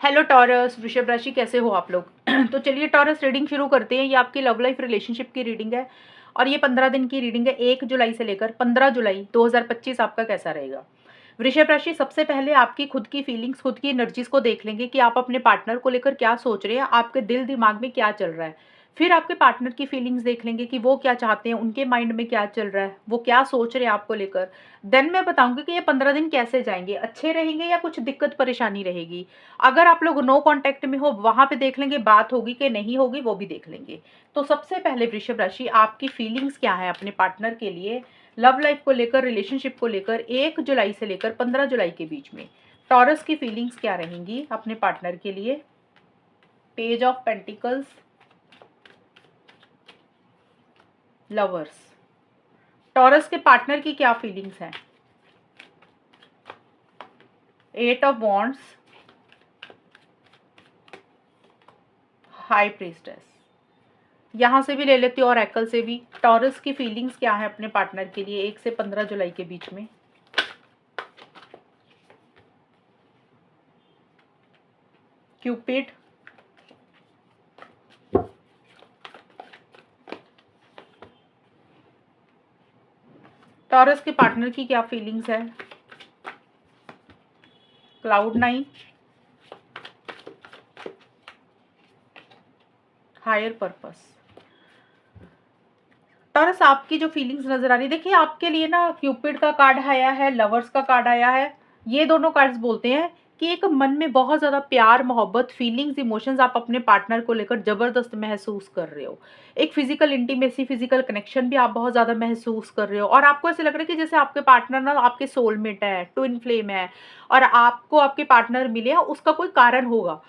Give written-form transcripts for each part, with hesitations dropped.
Hello taurus, वृषभ राशि, कैसे हो आप लोग? तो चलिए टॉरस रीडिंग शुरू करते हैं। ये आपकी लव लाइफ रिलेशनशिप की रीडिंग है और ये 15 दिन की रीडिंग है। 1 जुलाई से लेकर 15 जुलाई 2025 आपका कैसा रहेगा? वृषभ राशि, सबसे पहले आपकी खुद की फीलिंग्स, खुद की एनर्जीज को देख लेंगे कि आप अपने पार्टनर को लेकर क्या सोच रहे हैं, आपके दिल दिमाग में क्या चल रहा है। फिर आपके पार्टनर की फीलिंग्स देख लेंगे कि वो क्या चाहते हैं, उनके माइंड में क्या चल रहा है, वो क्या सोच रहे हैं आपको लेकर। देन मैं बताऊंगी कि ये 15 दिन कैसे जाएंगे, अच्छे रहेंगे या कुछ दिक्कत परेशानी रहेगी। अगर आप लोग नो कांटेक्ट में हो, वहां पे देख लेंगे बात होगी कि नहीं होगी, वो भी देख लेंगे। तो सबसे पहले वृषभ राशि, आपकी फीलिंग्स क्या है अपने पार्टनर के लिए, लव लाइफ को लेकर, रिलेशनशिप को लेकर, 1 जुलाई से लेकर 15 जुलाई के बीच में टॉरस की फीलिंग्स क्या रहेंगी अपने पार्टनर के लिए। Page of pentacles, lovers, taurus के पार्टनर की क्या फीलिंग्स हैं। 8 ऑफ वॉन्ड्स, हाई प्रीस्टेस। यहां से भी ले लेती हूँ और एकल से भी। टॉरस की फीलिंग्स क्या है अपने पार्टनर के लिए 1 से 15 जुलाई के बीच में। क्यूपिड, टॉरस के पार्टनर की क्या फीलिंग्स है। Cloud 9, higher purpose. टॉरस, आपकी जो फीलिंग्स नजर आ रही है, देखिए आपके लिए ना क्यूपिड का कार्ड आया है, लवर्स का कार्ड आया है। ये दोनों कार्ड्स बोलते हैं कि एक मन में बहुत ज्यादा प्यार, मोहब्बत, फीलिंग्स, इमोशंस आप अपने पार्टनर को लेकर जबरदस्त महसूस कर रहे हो। एक फिजिकल इंटीमेसी, फिजिकल कनेक्शन भी आप बहुत ज्यादा महसूस कर रहे हो और आपको ऐसे लग रहा है कि जैसे आपके पार्टनर ना आपके सोलमेट है, ट्विन फ्लेम है और आपको आपके पार्टनर मिले हैं, उसका कोई कारण होगा,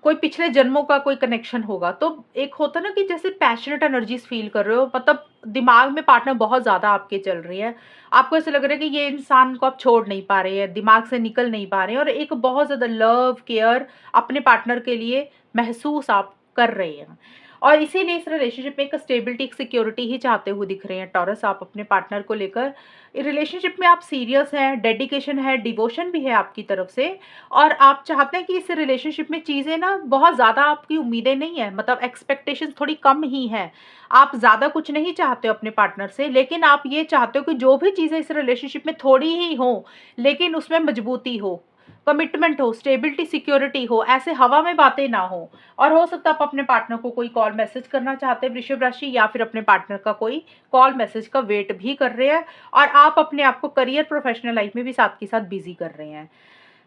कोई पिछले जन्मों का कोई कनेक्शन होगा। तो एक होता ना कि जैसे पैशनेट एनर्जीज फील कर रहे हो, मतलब दिमाग में पार्टनर बहुत ज्यादा आपके चल रही है। आपको ऐसा लग रहा है कि ये इंसान को आप छोड़ नहीं पा रहे हैं, दिमाग से निकल नहीं पा रहे हैं और एक बहुत ज्यादा लव केयर अपने पार्टनर के लिए महसूस आप कर रहे हैं। और इसीलिए इस रिलेशनशिप में एक स्टेबिलिटी, एक सिक्योरिटी ही चाहते हुए दिख रहे हैं टॉरस आप अपने पार्टनर को लेकर। रिलेशनशिप में आप सीरियस हैं, डेडिकेशन है, डिवोशन भी है आपकी तरफ से और आप चाहते हैं कि इस रिलेशनशिप में चीज़ें ना बहुत ज़्यादा, आपकी उम्मीदें नहीं है, मतलब एक्सपेक्टेशंस थोड़ी कम ही हैं। आप ज़्यादा कुछ नहीं चाहते हो अपने पार्टनर से, लेकिन आप ये चाहते हो कि जो भी चीज़ें इस रिलेशनशिप में थोड़ी ही हो, लेकिन उसमें मजबूती हो, कमिटमेंट हो, स्टेबिलिटी, सिक्योरिटी हो, ऐसे हवा में बातें ना हो। और हो सकता है आप अपने पार्टनर को कोई कॉल मैसेज करना चाहते हैं वृषभ राशि, या फिर अपने पार्टनर का कोई कॉल मैसेज का वेट भी कर रहे हैं और आप अपने आप को करियर, प्रोफेशनल लाइफ में भी साथ के साथ बिजी कर रहे हैं।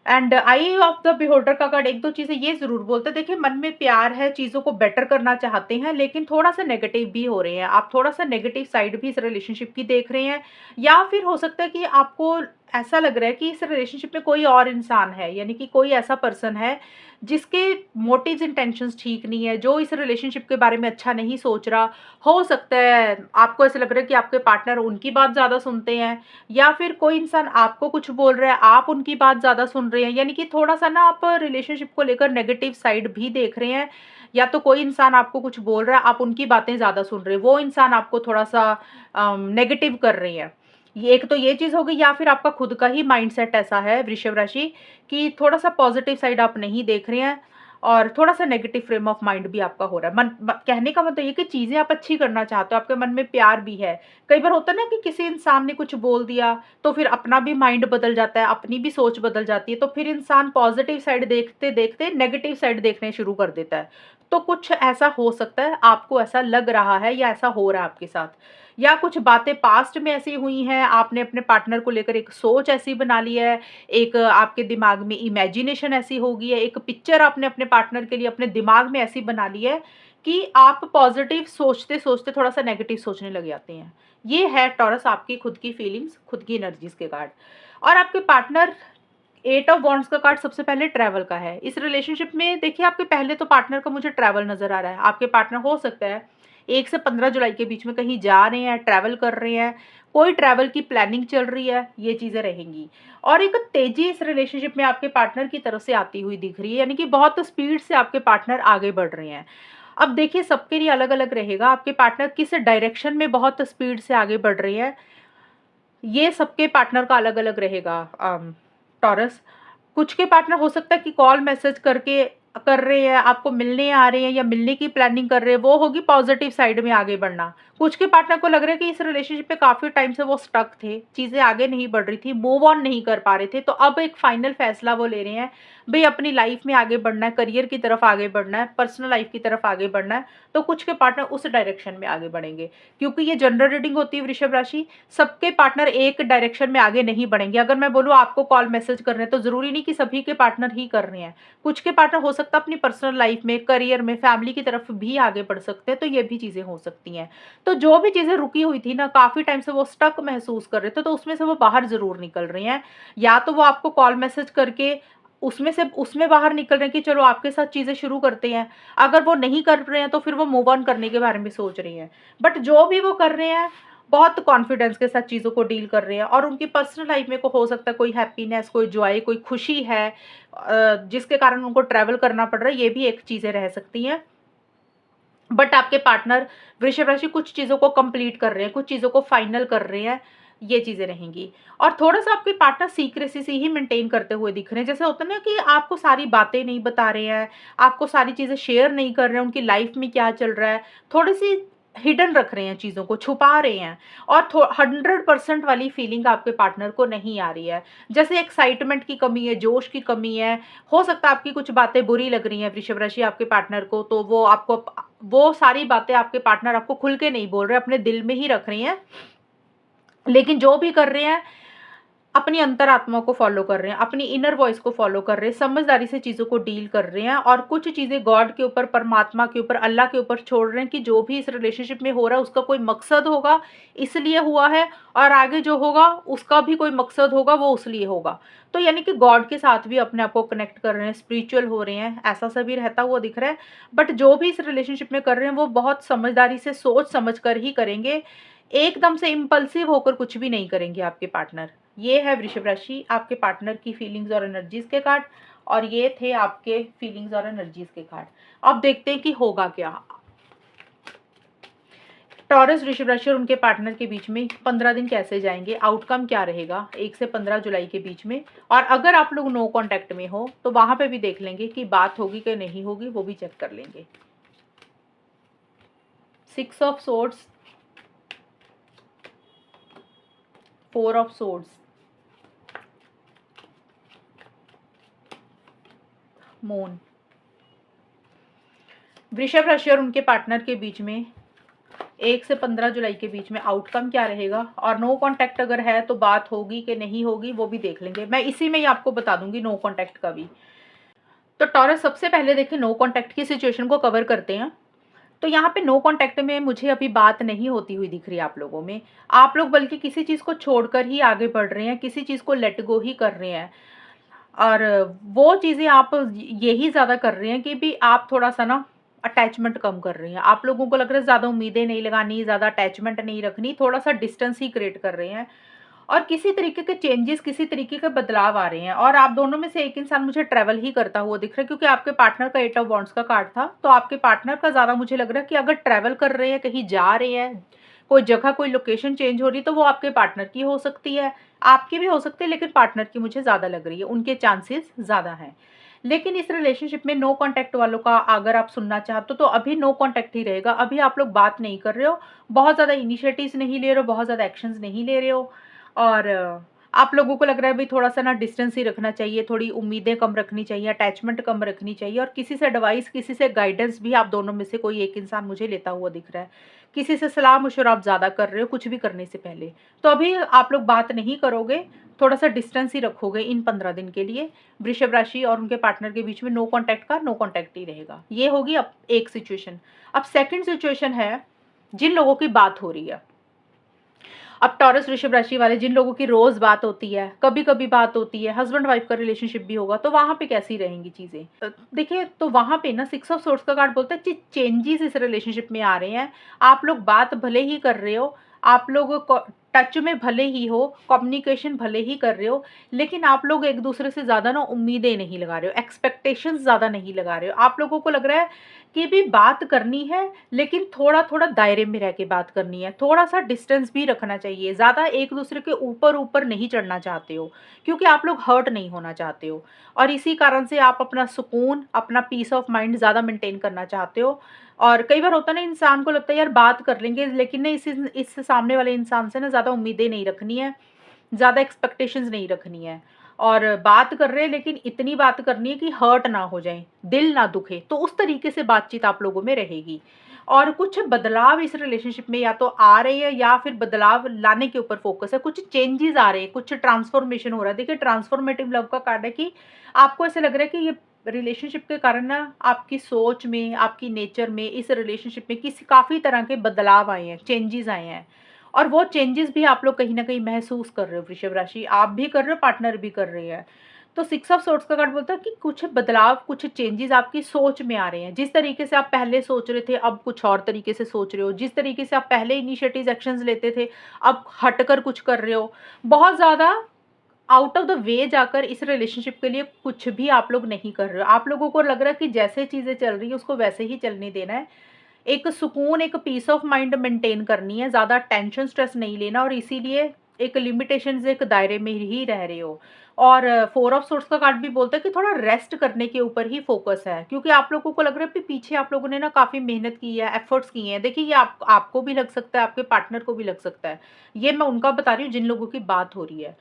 And I of the beholder का कार्ड एक दो चीजें ये जरूर बोलते हैं, देखिए मन में प्यार है, चीजों को बेटर करना चाहते हैं, लेकिन थोड़ा सा नेगेटिव भी हो रहे हैं। आप थोड़ा सा नेगेटिव साइड भी इस रिलेशनशिप की देख रहे हैं, या फिर हो सकता है कि आपको ऐसा लग रहा है कि इस रिलेशनशिप में कोई और इंसान है, यानी कि कोई ऐसा पर्सन है जिसके मोटिव्स इंटेंशंस ठीक नहीं है, जो इस रिलेशनशिप के बारे में अच्छा नहीं सोच रहा। हो सकता है आपको ऐसा लग रहा है कि आपके पार्टनर उनकी बात ज़्यादा सुनते हैं, या फिर कोई इंसान आपको कुछ बोल रहा है, आप उनकी बात ज़्यादा सुन रहे हैं, यानी कि थोड़ा सा ना आप रिलेशनशिप को लेकर नेगेटिव साइड भी देख रहे हैं। या तो कोई इंसान आपको कुछ बोल रहा है, आप उनकी बातें ज़्यादा सुन रहे हैं, वो इंसान आपको थोड़ा सा नेगेटिव कर रही है। ये एक तो ये चीज़ हो गई, या फिर आपका खुद का ही माइंडसेट ऐसा है वृषभ राशि कि थोड़ा सा पॉजिटिव साइड आप नहीं देख रहे हैं और थोड़ा सा नेगेटिव फ्रेम ऑफ माइंड भी आपका हो रहा है। कहने का मतलब ये कि चीज़ें आप अच्छी करना चाहते हो, आपके मन में प्यार भी है। कई बार होता है ना कि किसी इंसान ने कुछ बोल दिया तो फिर अपना भी माइंड बदल जाता है, अपनी भी सोच बदल जाती है, तो फिर इंसान पॉजिटिव साइड देखते देखते नेगेटिव साइड देखने शुरू कर देता है। तो कुछ ऐसा हो सकता है, आपको ऐसा लग रहा है या ऐसा हो रहा है आपके साथ, या कुछ बातें पास्ट में ऐसी हुई हैं, आपने अपने पार्टनर को लेकर एक सोच ऐसी बना ली है, एक आपके दिमाग में इमेजिनेशन ऐसी हो गई है, एक पिक्चर आपने अपने पार्टनर के लिए अपने दिमाग में ऐसी बना ली है कि आप पॉजिटिव सोचते सोचते थोड़ा सा नेगेटिव सोचने लग जाते हैं। ये है टॉरस आपकी खुद की फीलिंग्स, खुद की एनर्जीज के कार्ड। और आपके पार्टनर, 8 ऑफ वॉन्ड्स का कार्ड सबसे पहले ट्रैवल का है। इस रिलेशनशिप में देखिए आपके पहले तो पार्टनर का मुझे ट्रैवल नजर आ रहा है। आपके पार्टनर हो सकता है 1 से 15 जुलाई के बीच में कहीं जा रहे हैं, ट्रैवल कर रहे हैं, कोई ट्रैवल की प्लानिंग चल रही है, ये चीज़ें रहेंगी। और एक तेजी इस रिलेशनशिप में आपके पार्टनर की तरफ से आती हुई दिख रही है, यानी कि बहुत स्पीड से आपके पार्टनर आगे बढ़ रहे हैं। अब देखिए सबके लिए अलग अलग रहेगा, आपके पार्टनर किस डायरेक्शन में बहुत स्पीड से आगे बढ़ रहे हैं, ये सबके पार्टनर का अलग अलग रहेगा। टॉरस, कुछ के पार्टनर हो सकता है कि कॉल मैसेज करके कर रहे हैं, आपको मिलने आ रहे हैं या मिलने की प्लानिंग कर रहे हैं, वो होगी पॉजिटिव साइड में आगे बढ़ना। कुछ के पार्टनर को लग रहा है कि इस रिलेशनशिप पे काफ़ी टाइम से वो स्टक थे, चीज़ें आगे नहीं बढ़ रही थी, मूव ऑन नहीं कर पा रहे थे, तो अब एक फाइनल फैसला वो ले रहे हैं, भई अपनी लाइफ में आगे बढ़ना है, करियर की तरफ आगे बढ़ना है, पर्सनल लाइफ की तरफ आगे बढ़ना है, तो कुछ के पार्टनर उस डायरेक्शन में आगे बढ़ेंगे। क्योंकि ये जनरल रीडिंग होती है वृषभ राशि, सबके पार्टनर एक डायरेक्शन में आगे नहीं बढ़ेंगे। अगर मैं बोलूँ आपको कॉल मैसेज कर रहे हैं, तो ज़रूरी नहीं कि सभी के पार्टनर ही कर रहे हैं। कुछ के पार्टनर हो सकता है अपनी पर्सनल लाइफ में, करियर में, फैमिली की तरफ भी आगे बढ़ सकते हैं, तो ये भी चीज़ें हो सकती हैं। तो जो भी चीज़ें रुकी हुई थी ना, काफ़ी टाइम से वो स्टक महसूस कर रहे थे, तो उसमें से वो बाहर ज़रूर निकल रहे हैं। या तो वो आपको कॉल मैसेज करके उसमें बाहर निकल रहे हैं कि चलो आपके साथ चीज़ें शुरू करते हैं। अगर वो नहीं कर रहे हैं, तो फिर वो मूव ऑन करने के बारे में सोच रही हैं। बट जो भी वो कर रहे हैं, बहुत कॉन्फिडेंस के साथ चीज़ों को डील कर रहे हैं, और उनकी पर्सनल लाइफ में को हो सकता है कोई हैप्पीनेस, कोई जॉय, कोई खुशी है जिसके कारण उनको ट्रैवल करना पड़ रहा है, ये भी एक चीज़ें रह सकती हैं। बट आपके पार्टनर वृषभ राशि कुछ चीज़ों को कंप्लीट कर रहे हैं, कुछ चीज़ों को फाइनल कर रहे हैं, ये चीज़ें रहेंगी। और थोड़ा-सा आपके पार्टनर सीक्रेसी से ही मेंटेन करते हुए दिख रहे हैं। जैसे होता है ना कि आपको सारी बातें नहीं बता रहे हैं, आपको सारी चीज़ें शेयर नहीं कर रहे हैं, उनकी लाइफ में क्या चल रहा है, थोड़ी-सी हिडन रख रहे हैं, चीज़ों को छुपा रहे हैं, और 100% वाली फीलिंग आपके पार्टनर को नहीं आ रही है। जैसे एक्साइटमेंट की कमी है, जोश की कमी है, हो सकता है आपकी कुछ बातें बुरी लग रही हैं वृषभ राशि आपके पार्टनर को, तो वो सारी बातें आपके पार्टनर आपको खुल के नहीं बोल रहे, अपने दिल में ही रख रहे हैं। लेकिन जो भी कर रहे हैं, अपनी अंतरात्मा को फॉलो कर रहे हैं, अपनी इनर वॉइस को फॉलो कर रहे हैं, समझदारी से चीज़ों को डील कर रहे हैं, और कुछ चीज़ें गॉड के ऊपर, परमात्मा के ऊपर, अल्लाह के ऊपर छोड़ रहे हैं कि जो भी इस रिलेशनशिप में हो रहा है उसका कोई मकसद होगा, इसलिए हुआ है, और आगे जो होगा उसका भी कोई मकसद होगा, वो उसलिए होगा। तो यानी कि गॉड के साथ भी अपने आप को कनेक्ट कर रहे हैं, स्पिरिचुअल हो रहे हैं, ऐसा सभी रहता हुआ दिख रहा है। बट जो भी इस रिलेशनशिप में कर रहे हैं, वो बहुत समझदारी से सोच समझ कर ही करेंगे, एकदम से इम्पल्सिव होकर कुछ भी नहीं करेंगे आपके पार्टनर। ये है वृषभ राशि आपके पार्टनर की फीलिंग्स और एनर्जीज के कार्ड, और ये थे आपके फीलिंग्स और एनर्जीज के कार्ड। अब देखते हैं कि होगा क्या। टॉरस, वृषभ राशि और उनके पार्टनर के बीच में 15 दिन कैसे जाएंगे, आउटकम क्या रहेगा 1 से 15 जुलाई के बीच में। और अगर आप लोग नो कांटेक्ट में हो, तो वहां पे भी देख लेंगे कि बात होगी कि नहीं होगी, वो भी चेक कर लेंगे। 6 of swords, 4 of swords, moon. वृषभ राशि और उनके पार्टनर के बीच में 1 से 15 जुलाई के बीच में आउटकम क्या रहेगा, और नो कांटेक्ट अगर है तो बात होगी कि नहीं होगी, वो भी देख लेंगे। मैं इसी में ही आपको बता दूंगी नो कांटेक्ट का भी। तो टॉरस, सबसे पहले देखिए नो कांटेक्ट की सिचुएशन को कवर करते हैं। तो यहाँ पे नो कांटेक्ट में मुझे अभी बात नहीं होती हुई दिख रही है आप लोगों में। आप लोग बल्कि किसी चीज़ को छोड़कर ही आगे बढ़ रहे हैं, किसी चीज़ को लेट गो ही कर रहे हैं, और वो चीज़ें आप यही ज़्यादा कर रहे हैं कि भी आप थोड़ा-सा ना अटैचमेंट कम कर रहे हैं। आप लोगों को लग रहा है ज़्यादा उम्मीदें नहीं लगानी, ज़्यादा अटैचमेंट नहीं रखनी, थोड़ा-सा डिस्टेंस ही क्रिएट कर रहे हैं, और किसी तरीके के चेंजेस, किसी तरीके के बदलाव आ रहे हैं। और आप दोनों में से एक इंसान मुझे ट्रैवल ही करता हुआ दिख रहा है, क्योंकि आपके पार्टनर का 8 ऑफ वॉन्ड्स का कार्ड था, तो आपके पार्टनर का ज़्यादा मुझे लग रहा है कि अगर ट्रैवल कर रहे हैं, कहीं जा रहे हैं, कोई जगह, कोई लोकेशन चेंज हो रही है, तो वो आपके पार्टनर की हो सकती है, आपकी भी हो सकती है, लेकिन पार्टनर की मुझे ज़्यादा लग रही है, उनके चांसेस ज़्यादा हैं। लेकिन इस रिलेशनशिप में नो कांटेक्ट वालों का अगर आप सुनना चाहते हो, तो अभी नो कांटेक्ट ही रहेगा। अभी आप लोग बात नहीं कर रहे हो, बहुत ज़्यादा इनिशिएटिव्स नहीं ले रहे हो, बहुत ज़्यादा एक्शंस नहीं ले रहे हो, और आप लोगों को लग रहा है भाई थोड़ा-सा ना डिस्टेंस ही रखना चाहिए, थोड़ी उम्मीदें कम रखनी चाहिए, अटैचमेंट कम रखनी चाहिए, और किसी से एडवाइस, किसी से गाइडेंस भी आप दोनों में से कोई एक इंसान मुझे लेता हुआ दिख रहा है। किसी से सलाह-मशवरा आप ज़्यादा कर रहे हो कुछ भी करने से पहले। तो अभी आप लोग बात नहीं करोगे, थोड़ा-सा डिस्टेंस ही रखोगे इन 15 दिन के लिए। वृषभ राशि और उनके पार्टनर के बीच में नो कांटेक्ट का नो कांटेक्ट ही रहेगा। ये होगी अब एक सिचुएशन। अब सेकंड सिचुएशन है जिन लोगों की बात हो रही है। अब टॉरस, वृषभ राशि वाले जिन लोगों की रोज बात होती है, कभी कभी बात होती है, हस्बैंड वाइफ का रिलेशनशिप भी होगा, तो वहां पे कैसी रहेंगी चीजें। देखिए, तो वहां पे ना 6 ऑफ सोर्ड्स का कार्ड बोलता है चेंजेस इस रिलेशनशिप में आ रहे हैं। आप लोग बात भले ही कर रहे हो, आप लोग टच में भले ही हो, कम्युनिकेशन भले ही कर रहे हो, लेकिन आप लोग एक दूसरे से ज़्यादा ना उम्मीदें नहीं लगा रहे हो, एक्सपेक्टेशंस ज़्यादा नहीं लगा रहे हो। आप लोगों को लग रहा है कि भी बात करनी है, लेकिन थोड़ा-थोड़ा दायरे में रह के बात करनी है, थोड़ा-सा डिस्टेंस भी रखना चाहिए, ज़्यादा एक दूसरे के ऊपर-ऊपर नहीं चढ़ना चाहते हो, क्योंकि आप लोग हर्ट नहीं होना चाहते हो। और इसी कारण से आप अपना सुकून, अपना पीस ऑफ माइंड ज़्यादा मेंटेन करना चाहते हो। और कई बार होता है ना, इंसान को लगता है यार बात कर लेंगे, लेकिन ना इस सामने वाले इंसान से ना ज़्यादा उम्मीदें नहीं रखनी है, ज़्यादा एक्सपेक्टेशंस नहीं रखनी है। और बात कर रहे हैं, लेकिन इतनी बात करनी है कि हर्ट ना हो जाए, दिल ना दुखे, तो उस तरीके से बातचीत आप लोगों में रहेगी। और कुछ बदलाव इस रिलेशनशिप में या तो आ रहे हैं, या फिर बदलाव लाने के ऊपर फोकस है, कुछ चेंजेस आ रहे हैं, कुछ ट्रांसफॉर्मेशन हो रहा है। देखिए, ट्रांसफॉर्मेटिव लव का कार्ड है कि आपको ऐसे लग रहा है कि ये रिलेशनशिप के कारण ना आपकी सोच में, आपकी नेचर में, इस रिलेशनशिप में किसी काफ़ी तरह के बदलाव आए हैं, चेंजेस आए हैं। और वो चेंजेस भी आप लोग कहीं न कहीं महसूस कर रहे हो, वृषभ राशि। आप भी कर रहे हो, पार्टनर भी कर रही है। तो सिक्स ऑफ सोर्ड्स का कार्ड बोलता है कि कुछ बदलाव, कुछ चेंजेस आपकी सोच में आ रहे हैं। जिस तरीके से आप पहले सोच रहे थे, अब कुछ और तरीके से सोच रहे हो। जिस तरीके से आप पहले इनिशिएटिव एक्शंस लेते थे, अब हटकर कुछ कर रहे हो। बहुत ज़्यादा आउट ऑफ द वे जाकर इस रिलेशनशिप के लिए कुछ भी आप लोग नहीं कर रहे हो। आप लोगों को लग रहा है कि जैसे चीज़ें चल रही है उसको वैसे ही चलने देना है। एक सुकून, एक पीस ऑफ माइंड मेंटेन करनी है, ज़्यादा टेंशन, स्ट्रेस नहीं लेना, और इसीलिए एक लिमिटेशंस, एक दायरे में ही रह रहे हो। और फोर ऑफ सोर्ड्स का कार्ड भी बोलता है कि थोड़ा रेस्ट करने के ऊपर ही फोकस है, क्योंकि आप लोगों को लग रहा है कि पीछे आप लोगों ने ना काफ़ी मेहनत की है, एफर्ट्स किए हैं। देखिए, ये आपको भी लग सकता है, आपके पार्टनर को भी लग सकता है। ये मैं उनका बता रही हूँ जिन लोगों की बात हो रही है।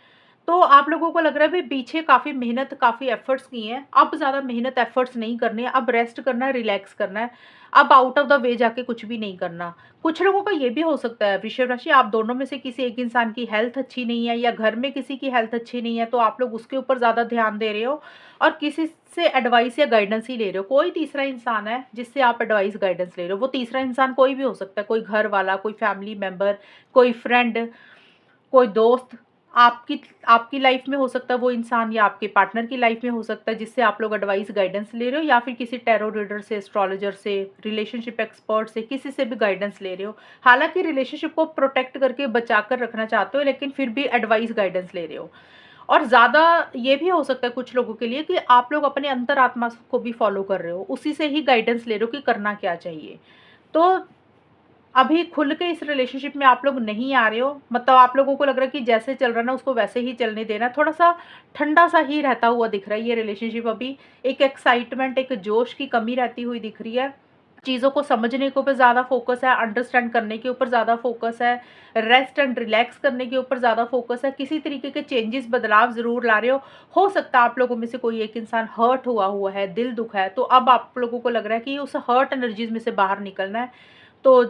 तो आप लोगों को लग रहा है भई पीछे काफ़ी मेहनत, काफ़ी एफर्ट्स किए हैं, अब ज़्यादा मेहनत एफर्ट्स नहीं करने हैं, अब रेस्ट करना है, रिलैक्स करना है, अब आउट ऑफ द वे जाके कुछ भी नहीं करना। कुछ लोगों का ये भी हो सकता है वृषभ राशि, आप दोनों में से किसी एक इंसान की हेल्थ अच्छी नहीं है, या घर में किसी की हेल्थ अच्छी नहीं है, तो आप लोग उसके ऊपर ज़्यादा ध्यान दे रहे हो और किसी से एडवाइस या गाइडेंस ही ले रहे हो। कोई तीसरा इंसान है जिससे आप एडवाइस, गाइडेंस ले रहे हो। वो तीसरा इंसान कोई भी हो सकता है, कोई घर वाला, कोई फैमिली मेंबर, कोई फ्रेंड, कोई दोस्त। आपकी आपकी लाइफ में हो सकता है वो इंसान, या आपके पार्टनर की लाइफ में हो सकता है, जिससे आप लोग एडवाइस, गाइडेंस ले रहे हो, या फिर किसी टैरो रीडर से, एस्ट्रोलॉजर से, रिलेशनशिप एक्सपर्ट से, किसी से भी गाइडेंस ले रहे हो। हालांकि रिलेशनशिप को प्रोटेक्ट करके बचा कर रखना चाहते हो, लेकिन फिर भी एडवाइस, गाइडेंस ले रहे हो। और ज़्यादा ये भी हो सकता है कुछ लोगों के लिए कि आप लोग अपने अंतरात्मा को भी फॉलो कर रहे हो, उसी से ही गाइडेंस ले रहे हो कि करना क्या चाहिए। तो अभी खुल के इस रिलेशनशिप में आप लोग नहीं आ रहे हो, मतलब आप लोगों को लग रहा है कि जैसे चल रहा है ना उसको वैसे ही चलने देना है, थोड़ा-सा ठंडा-सा ही रहता हुआ दिख रहा है ये रिलेशनशिप अभी। एक एक्साइटमेंट, एक जोश की कमी रहती हुई दिख रही है। चीज़ों को समझने के ऊपर ज़्यादा फ़ोकस है, अंडरस्टैंड करने के ऊपर ज़्यादा फ़ोकस है, रेस्ट एंड रिलैक्स करने के ऊपर ज़्यादा फ़ोकस है। किसी तरीके के चेंजेस, बदलाव ज़रूर ला रहे हो। हो सकता है आप लोगों में से कोई एक इंसान हर्ट हुआ हुआ है, दिल दुखा है, तो अब आप लोगों को लग रहा है कि उस हर्ट एनर्जीज़ में से बाहर निकलना है। तो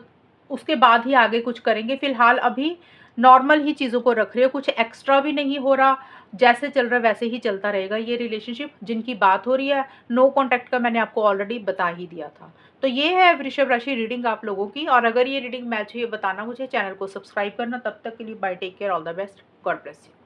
उसके बाद ही आगे कुछ करेंगे। फिलहाल अभी नॉर्मल ही चीज़ों को रख रहे हो, कुछ एक्स्ट्रा भी नहीं हो रहा, जैसे चल रहा है वैसे ही चलता रहेगा ये रिलेशनशिप। जिनकी बात हो रही है, नो कॉन्टैक्ट का मैंने आपको ऑलरेडी बता ही दिया था। तो ये है वृषभ राशि रीडिंग आप लोगों की, और अगर ये रीडिंग मैच हुई है बताना मुझे, चैनल को सब्सक्राइब करना। तब तक के लिए bye, take care, all the best, God bless you.